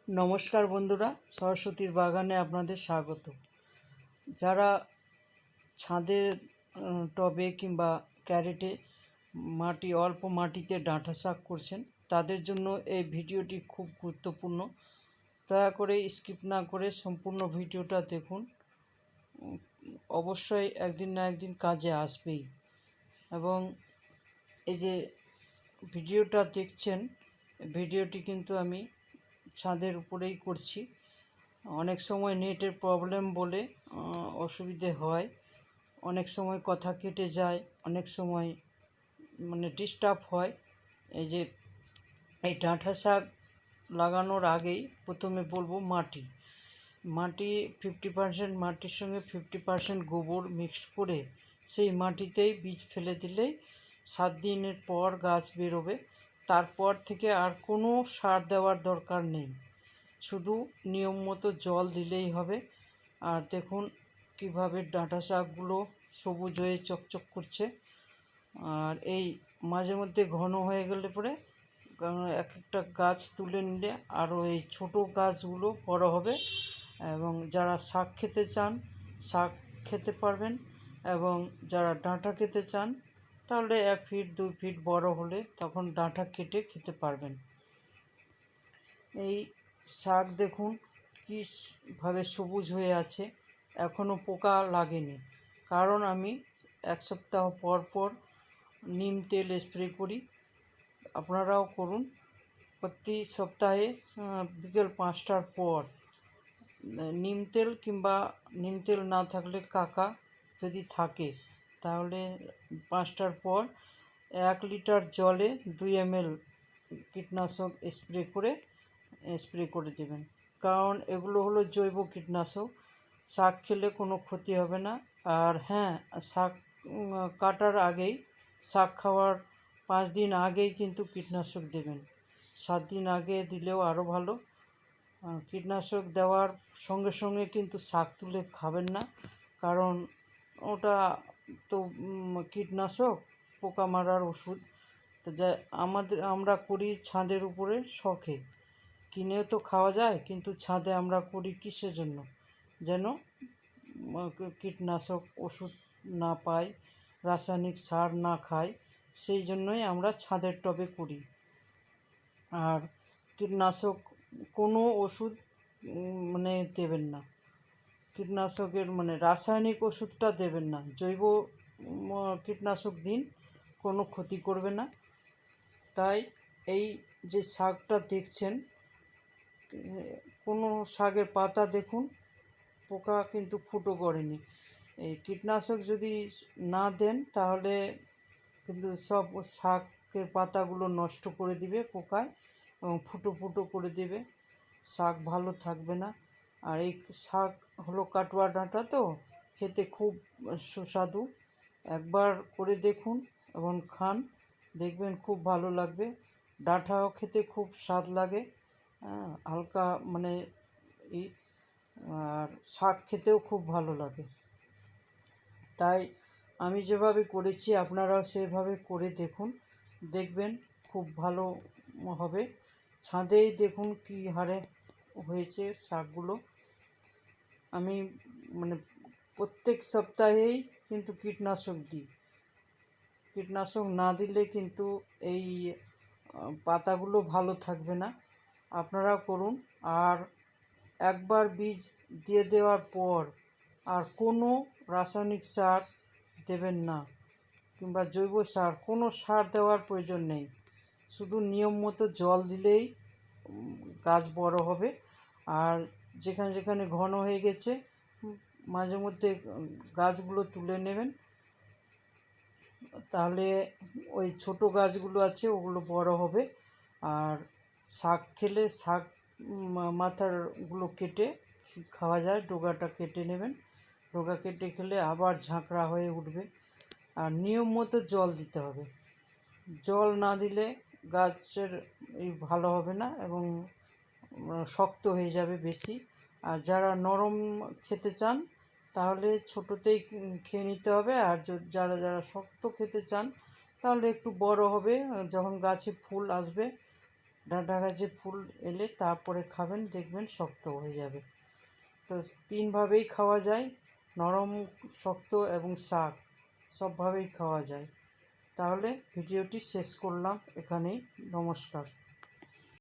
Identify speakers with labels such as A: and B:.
A: নমস্কার বন্ধুরা, সরস্বতীর বাগানে আপনাদের স্বাগত। যারা ছাদের টবে কিংবা ক্যারেটে অল্প মাটিতে ডাঁটা শাক করছেন, তাদের জন্য এই ভিডিওটি খুব গুরুত্বপূর্ণ। দয়া করে স্কিপ না করে সম্পূর্ণ ভিডিওটা দেখুন। অবশ্যই একদিন না একদিন কাজে আসবেই। এবং এই যে ভিডিওটা দেখছেন, ভিডিওটি কিন্তু আমি ছাদের উপরেই করছি। অনেক সময় নেটের প্রবলেম বলে অসুবিধে হয়, অনেক সময় কথা কেটে যায়, অনেক সময় ডিস্টার্ব হয়। এই ডাঁটা শাক লাগানোর আগেই প্রথমে বলবো মাটি 50% মাটির সঙ্গে 50% গোবর মিক্সড করে সেই মাটিতেই বীজ ফেলে দিলেই 7 দিনের পর গাছ বেরোবে। তারপর থেকে আর কোনো সার দেওয়ার দরকার নেই, শুধু নিয়ম মতো জল দিলেই হবে। আর দেখুন কিভাবে ডাঁটা শাকগুলো সবুজ হয়ে চকচক করছে। আর এই মাঝে মধ্যে ঘন হয়ে গেলে পরে এক একটা গাছ তুলে নিলে আরও এই ছোটো গাছগুলো বড় হবে। এবং যারা শাক খেতে চান শাক খেতে পারবেন, এবং যারা ডাঁটা খেতে চান তাহলে 1 ফিট 2 ফিট বড় হলে তখন ডাঁটা কেটে খেতে পারবেন। এই শাক দেখুন কীভাবে সবুজ হয়ে আছে, এখনও পোকা লাগেনি। কারণ আমি 1 সপ্তাহ পর পর নিম তেল স্প্রে করি। আপনারাও করুন। প্রতি সপ্তাহে বিকেল 5টার পর নিম তেল, কিংবা নিম তেল না থাকলে কাকা যদি থাকে তাহলে 5টার পর 1 লিটার জলে 2 ml কীটনাশক স্প্রে করে দেবেন। কারণ এগুলো হলো জৈব কীটনাশক, শাক খেলে কোনো ক্ষতি হবে না। আর হ্যাঁ, শাক কাটার আগেই, শাক খাওয়ার 5 দিন আগেই কিন্তু কীটনাশক দেবেন। 7 দিন আগে দিলেও আরও ভালো। কীটনাশক দেওয়ার সঙ্গে সঙ্গে কিন্তু শাক তুলে খাবেন না, কারণ ওটা তো কীটনাশক, পোকা মারার ওষুধ। তো যা আমরা করি ছাদের উপরে শখে, কিনেও তো খাওয়া যায়, কিন্তু ছাদে আমরা করি কিসের জন্য? যেন কীটনাশক ওষুধ না পাই, রাসায়নিক সার না খাই, সেই জন্যই আমরা ছাদের টবে করি। আর কীটনাশক কোনো ওষুধ দেবেন না, কীটনাশকের রাসায়নিক ওষুধটা দেবেন না, জৈব কীটনাশক দিন, কোনো ক্ষতি করবে না। তাই এই যে শাকটা দেখছেন, কোনো শাকের পাতা দেখুন পোকা কিন্তু ফুটো করেনি। এই কীটনাশক যদি না দেন তাহলে কিন্তু সব শাকের পাতাগুলো নষ্ট করে দিবে পোকায়, এবং ফুটো ফুটো করে দেবে, শাক ভালো থাকবে না। আর এই শাক হলো কাটুয়া ডাঁটা, তো খেতে খুব সুস্বাদু। একবার করে দেখুন এবং খান, দেখবেন খুব ভালো লাগবে। ডাঁটাও খেতে খুব স্বাদ লাগে, হালকা আর শাক খেতেও খুব ভালো লাগে। তাই আমি যেভাবে করেছি আপনারাও সেভাবে করে দেখুন, দেখবেন খুব ভালো হবে। ছাদেই দেখুন কী হারে হয়েছে শাকগুলো। আমি প্রত্যেক সপ্তাহেই কিন্তু কীটনাশক দিই। কীটনাশক না দিলে কিন্তু এই পাতাগুলো ভালো থাকবে না। আপনারাও করুন। আর একবার বীজ দিয়ে দেওয়ার পর আর কোনো রাসায়নিক সার দেবেন না, কিংবা জৈব সার, কোনো সার দেওয়ার প্রয়োজন নেই। শুধু নিয়ম মতো জল দিলেই গাছ বড় হবে। আর যেখানে যেখানে ঘন হয়ে গেছে মাঝে মধ্যে গাছগুলো তুলে নেবেন, তাহলে ওই ছোট গাছগুলো আছে ওগুলো বড় হবে। আর শাক খেলে শাক মাথারগুলো কেটে খাওয়া যায়, ডগাটা কেটে নেবেন, ডগা কেটে খেলে আবার ঝাঁকড়া হয়ে উঠবে। আর নিয়ম মতো জল দিতে হবে, জল না দিলে গাছের ভালো হবে না, এবং শক্ত হয়ে যাবে বেশি। আর যারা নরম খেতে চান তাহলে ছোটোতেই খেয়ে নিতে হবে। আর যারা যারা শক্ত খেতে চান তাহলে একটু বড় হবে, যখন গাছে ফুল আসবে ডাঁটা গাছে ফুল এলে তারপরে খাবেন, দেখবেন শক্ত হয়ে যাবে। তো 3ভাবেই খাওয়া যায়, নরম, শক্ত এবং শাক সবভাবেই খাওয়া যায়। তাহলে ভিডিওটি শেষ করলাম এখানেই। নমস্কার।